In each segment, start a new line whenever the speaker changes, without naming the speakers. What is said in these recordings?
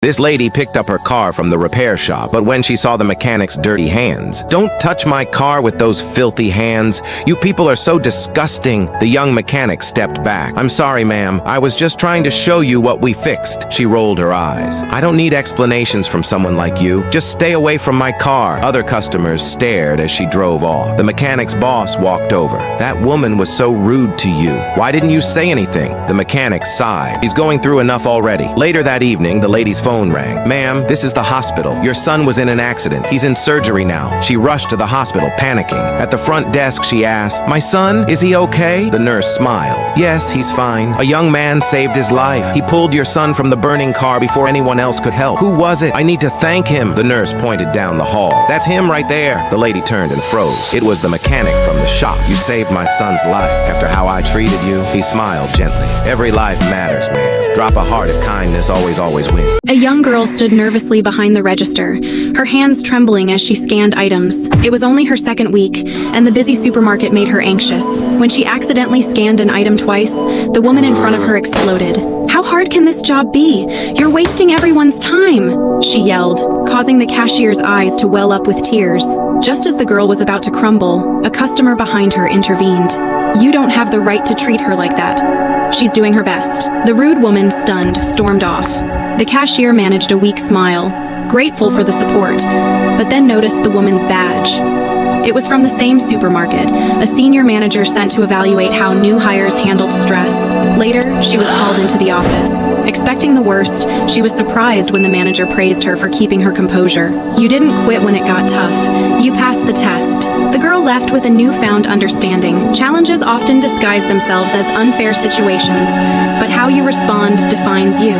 This lady picked up her car from the repair shop, but when she saw the mechanic's dirty hands, "Don't touch my car with those filthy hands. You people are so disgusting." The young mechanic stepped back. "I'm sorry, ma'am. I was just trying to show you what we fixed." She rolled her eyes. "I don't need explanations from someone like you. Just stay away from my car." Other customers stared as she drove off. The mechanic's boss walked over. "That woman was so rude to you. Why didn't you say anything?" The mechanic sighed. "He's going through enough already." Later that evening, the lady's phone rang. "Ma'am, this is the hospital. Your son was in an accident. He's in surgery now." She rushed to the hospital, panicking. At the front desk, she asked, "My son, is he okay?" The nurse smiled. "Yes, he's fine. A young man saved his life. He pulled your son from the burning car before anyone else could help." "Who was it? I need to thank him." The nurse pointed down the hall. "That's him right there." The lady turned and froze. It was the mechanic from the shop. "You saved my son's life after how I treated you." He smiled gently. "Every life matters, man. Drop a heart of kindness, always wins."
A young girl stood nervously behind the register, her hands trembling as she scanned items. It was only her second week, and the busy supermarket made her anxious. When she accidentally scanned an item twice, the woman in front of her exploded. "How hard can this job be? You're wasting everyone's time!" she yelled, causing the cashier's eyes to well up with tears. Just as the girl was about to crumble, a customer behind her intervened. "You don't have the right to treat her like that. She's doing her best." The rude woman, stunned, stormed off. The cashier managed a weak smile, grateful for the support, but then noticed the woman's badge. It was from the same supermarket, a senior manager sent to evaluate how new hires handled stress. Later, she was called into the office. Expecting the worst, she was surprised when the manager praised her for keeping her composure. "You didn't quit when it got tough. You passed the test." The girl left with a newfound understanding. Challenges often disguise themselves as unfair situations, but how you respond defines you.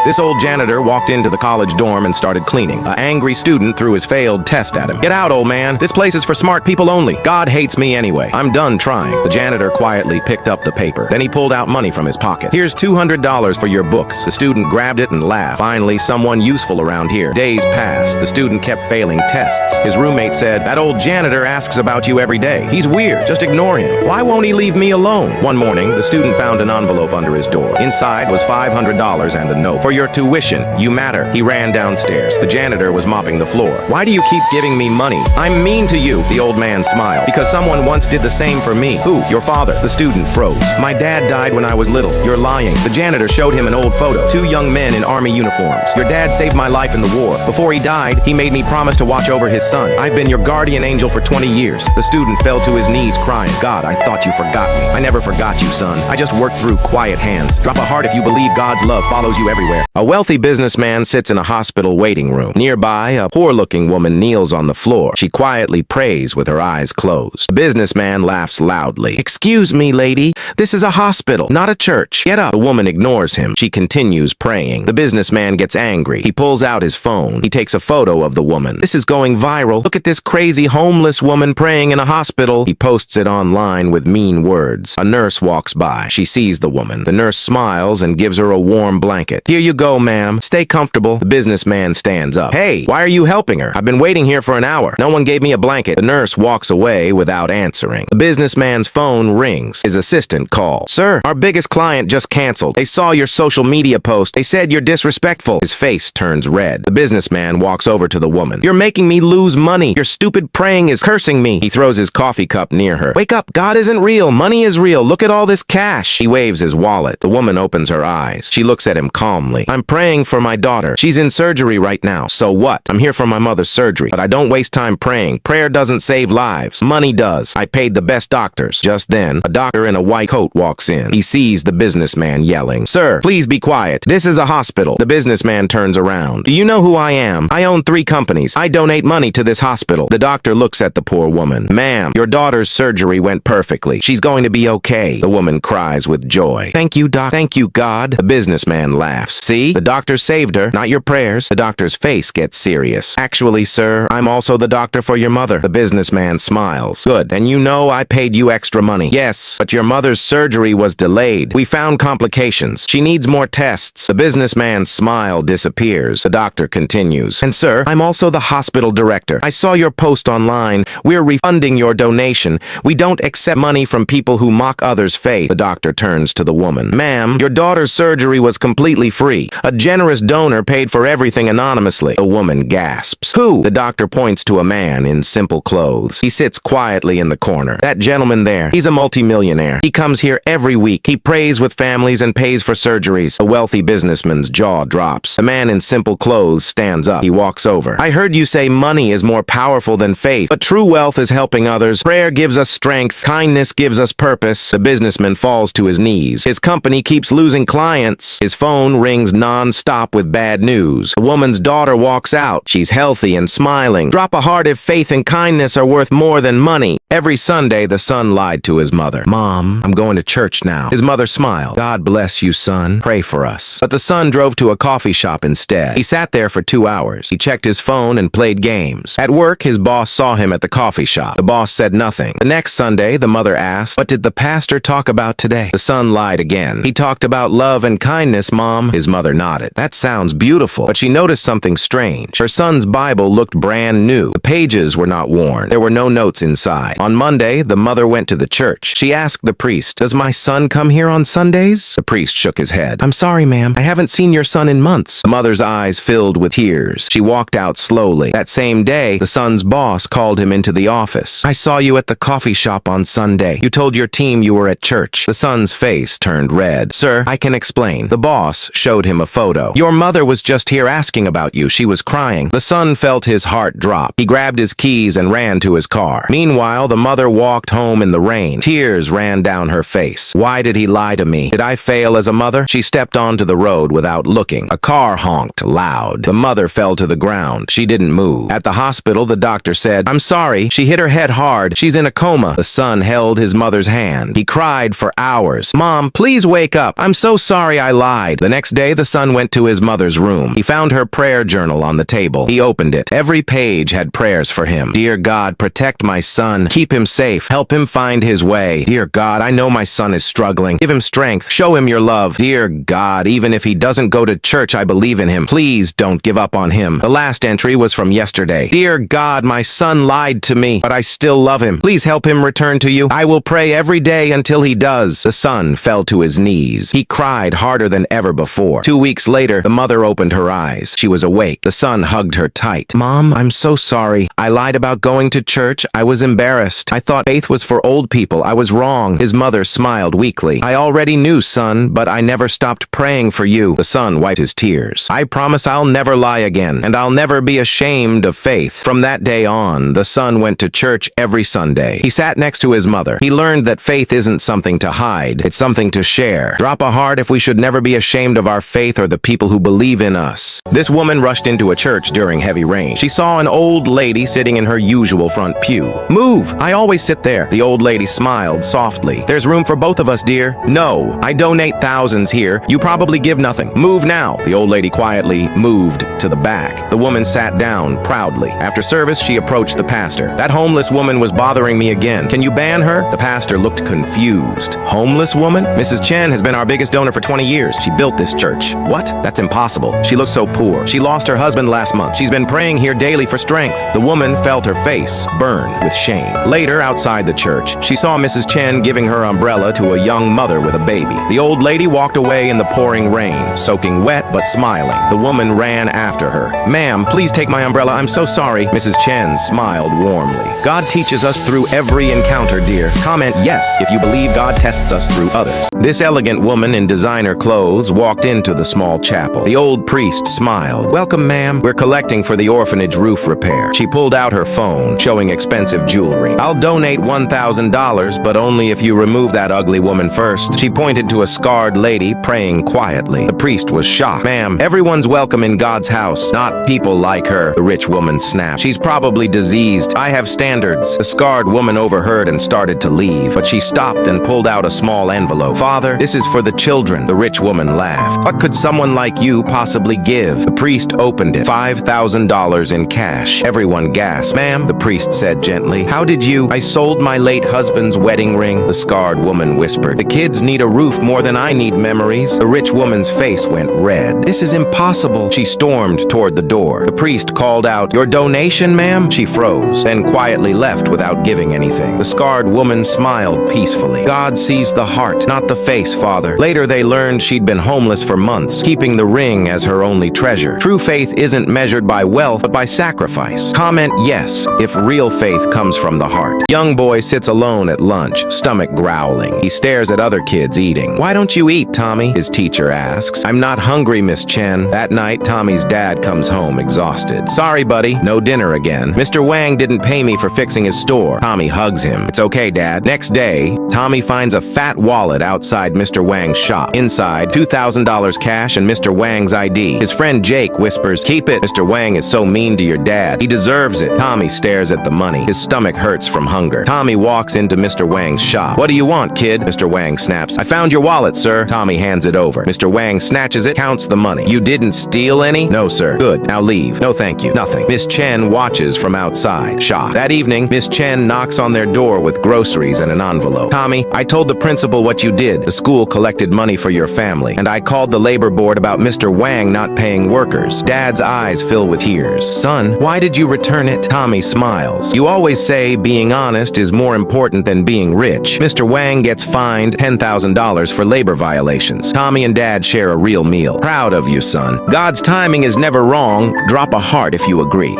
This old janitor walked into the college dorm and started cleaning. An angry student threw his failed test at him. "Get out, old man. This place is for smart people only. God hates me anyway. I'm done trying." The janitor quietly picked up the paper. Then he pulled out money from his pocket. "Here's $200 for your books." The student grabbed it and laughed. Finally, someone useful around here. Days passed. The student kept failing tests. His roommate said, "That old janitor asks about you every day. He's weird. Just ignore him. Why won't he leave me alone?" One morning, the student found an envelope under his door. Inside was $500 and a note. "For your tuition, you matter." He ran downstairs. The janitor was mopping the floor. "Why do you keep giving me money?" "I'm mean to you." The old man smiled. "Because someone once did the same for me." "Who?" "Your father." The student froze. "My dad died when I was little." "You're lying." The janitor showed him an old photo. Two young men in army uniforms. "Your dad saved my life in the war. Before he died, he made me promise to watch over his son. I've been your guardian angel for 20 years. The student fell to his knees crying. "God, I thought you forgot me." "I never forgot you, son. I just worked through quiet hands." Drop a heart if you believe God's love follows you everywhere. A wealthy businessman sits in a hospital waiting room. Nearby, a poor-looking woman kneels on the floor. She quietly prays with her eyes closed. The businessman laughs loudly. "Excuse me, lady. This is a hospital, not a church. Get up." The woman ignores him. She continues praying. The businessman gets angry. He pulls out his phone. He takes a photo of the woman. "This is going viral. Look at this crazy homeless woman praying in a hospital." He posts it online with mean words. A nurse walks by. She sees the woman. The nurse smiles and gives her a warm blanket. "Here you go, ma'am. Stay comfortable." The businessman stands up. "Hey, why are you helping her? I've been waiting here for an hour. No one gave me a blanket." The nurse walks away without answering. The businessman's phone rings. His assistant calls. "Sir, our biggest client just canceled. They saw your social media post. They said you're disrespectful." His face turns red. The businessman walks over to the woman. "You're making me lose money. Your stupid praying is cursing me." He throws his coffee cup near her. "Wake up. God isn't real. Money is real. Look at all this cash." He waves his wallet. The woman opens her eyes. She looks at him calmly. "I'm praying for my daughter. She's in surgery right now." "So what? I'm here for my mother's surgery, but I don't waste time praying. Prayer doesn't save lives. Money does. I paid the best doctors." Just then, a doctor in a white coat walks in. He sees the businessman yelling. "Sir, please be quiet. This is a hospital." The businessman turns around. "Do you know who I am? I own 3 companies. I donate money to this hospital." The doctor looks at the poor woman. "Ma'am, your daughter's surgery went perfectly. She's going to be okay." The woman cries with joy. "Thank you, doc. Thank you, God." The businessman laughs. "See? The doctor saved her, not your prayers." The doctor's face gets serious. "Actually, sir, I'm also the doctor for your mother." The businessman smiles. "Good. And you know I paid you extra money." "Yes, but your mother's surgery was delayed. We found complications. She needs more tests. The businessman's smile disappears. The doctor continues. And sir, I'm also the hospital director. I saw your post online. We're refunding your donation. We don't accept money from people who mock others' faith. The doctor turns to the woman. Ma'am, your daughter's surgery was completely free. A generous donor paid for everything anonymously. The woman gasps. Who? The doctor points to a man in simple clothes. He sits quietly in the corner. That gentleman there, he's a multimillionaire. He comes here every week. He prays with families and pays for surgeries. A wealthy businessman's jaw drops. The man in simple clothes stands up. He walks over. I heard you say money is more powerful than faith, but true wealth is helping others. Prayer gives us strength. Kindness gives us purpose. The businessman falls to his knees. His company keeps losing clients. His phone rings non-stop with bad news. The woman's daughter walks out. She's healthy and smiling. Drop a heart if faith and kindness are worth more than money. Every Sunday, the son lied to his mother. Mom, I'm going to church now. His mother smiled. God bless you, son. Pray for us. But the son drove to a coffee shop instead. He sat there for 2 hours. He checked his phone and played games. At work, his boss saw him at the coffee shop. The boss said nothing. The next Sunday, the mother asked, what did the pastor talk about today? The son lied again. He talked about love and kindness, Mom. His mother nodded. That sounds beautiful. But she noticed something strange. Her son's Bible looked brand new. The pages were not worn. There were no notes inside. On Monday, the mother went to the church. She asked the priest, does my son come here on Sundays? The priest shook his head. I'm sorry, ma'am. I haven't seen your son in months. The mother's eyes filled with tears. She walked out slowly. That same day, the son's boss called him into the office. I saw you at the coffee shop on Sunday. You told your team you were at church. The son's face turned red. Sir, I can explain. The boss showed him a photo. Your mother was just here asking about you. She was crying. The son felt his heart drop. He grabbed his keys and ran to his car. Meanwhile, the mother walked home in the rain. Tears ran down her face. Why did he lie to me? Did I fail as a mother? She stepped onto the road without looking. A car honked loud. The mother fell to the ground. She didn't move. At the hospital, the doctor said, I'm sorry. She hit her head hard. She's in a coma. The son held his mother's hand. He cried for hours. Mom, please wake up. I'm so sorry I lied. The next day, the son went to his mother's room. He found her prayer journal on the table. He opened it. Every page had prayers for him. Dear God, protect my son. Keep him safe. Help him find his way. Dear God, I know my son is struggling. Give him strength. Show him your love. Dear God, even if he doesn't go to church, I believe in him. Please don't give up on him. The last entry was from yesterday. Dear God, my son lied to me, but I still love him. Please help him return to you. I will pray every day until he does. The son fell to his knees. He cried harder than ever before. 2 weeks later, the mother opened her eyes. She was awake. The son hugged her tight. Mom, I'm so sorry. I lied about going to church. I was embarrassed. I thought faith was for old people. I was wrong. His mother smiled weakly. I already knew, son, but I never stopped praying for you. The son wiped his tears. I promise I'll never lie again, and I'll never be ashamed of faith. From that day on, the son went to church every Sunday. He sat next to his mother. He learned that faith isn't something to hide. It's something to share. Drop a heart if we should never be ashamed of our faith or the people who believe in us. This woman rushed into a church during heavy rain. She saw an old lady sitting in her usual front pew. Move! I always sit there. The old lady smiled softly. There's room for both of us, dear. No, I donate thousands here. You probably give nothing. Move now. The old lady quietly moved to the back. The woman sat down proudly. After service, she approached the pastor. That homeless woman was bothering me again. Can you ban her? The pastor looked confused. Homeless woman? Mrs. Chen has been our biggest donor for 20 years. She built this church. What? That's impossible. She looks so poor. She lost her husband last month. She's been praying here daily for strength. The woman felt her face burn with shame. Later, outside the church, she saw Mrs. Chen giving her umbrella to a young mother with a baby. The old lady walked away in the pouring rain, soaking wet but smiling. The woman ran after her. Ma'am, please take my umbrella. I'm so sorry. Mrs. Chen smiled warmly. God teaches us through every encounter, dear. Comment yes if you believe God tests us through others. This elegant woman in designer clothes walked into the small chapel. The old priest smiled. Welcome, ma'am. We're collecting for the orphanage roof repair. She pulled out her phone, showing expensive jewelry. I'll donate $1,000, but only if you remove that ugly woman first. She pointed to a scarred lady praying quietly. The priest was shocked. Ma'am, everyone's welcome in God's house, not people like her. The rich woman snapped. She's probably diseased. I have standards. The scarred woman overheard and started to leave, but she stopped and pulled out a small envelope. Father, this is for the children. The rich woman laughed. What could someone like you possibly give? The priest opened it. $5,000 in cash. Everyone gasped. Ma'am, the priest said gently. How did you? I sold my late husband's wedding ring, the scarred woman whispered. The kids need a roof more than I need memories. The rich woman's face went red. "This is impossible." She stormed toward the door. The priest called out, "Your donation, ma'am?" She froze, then quietly left without giving anything. The scarred woman smiled peacefully. "God sees the heart, not the face, Father." Later they learned she'd been homeless for months, keeping the ring as her only treasure. True faith isn't measured by wealth, but by sacrifice. Comment yes if real faith comes from the heart. Young boy sits alone at lunch, stomach growling. He stares at other kids eating. "Why don't you eat, Tommy?" his teacher asks. "I'm not hungry, Miss Chen." That night, Tommy's dad comes home exhausted. "Sorry, buddy, no dinner again. Mr. Wang didn't pay me for fixing his store." Tommy hugs him. "It's okay, Dad." Next day, Tommy finds a fat wallet outside Mr. Wang's shop. Inside, $2,000 cash and Mr. Wang's ID. His friend Jake whispers, "Keep it. Mr. Wang is so mean to your dad. He deserves it." Tommy stares at the money. His stomach hurts from hunger. Tommy walks into Mr. Wang's shop. "What do you want, kid?" Mr. Wang snaps. "I found your wallet, sir." Tommy hands it over. Mr. Wang snatches it, counts the money. "You didn't steal any?" "No, sir." "Good. Now leave." "No, thank you." "Nothing." Miss Chen watches from outside, shocked. That evening, Miss Chen knocks on their door with groceries and an envelope. "Tommy, I told the principal what you did. The school collected money for your family, and I called the labor board about Mr. Wang not paying workers." Dad's eyes fill with tears. "Son, why did you return it?" Tommy smiles. "You always say being honest is more important than being rich." Mr. Wang gets fined $10,000 for labor violations. Tommy and Dad share a real meal. "Proud of you, son. God's timing is never wrong. Drop a heart if you agree."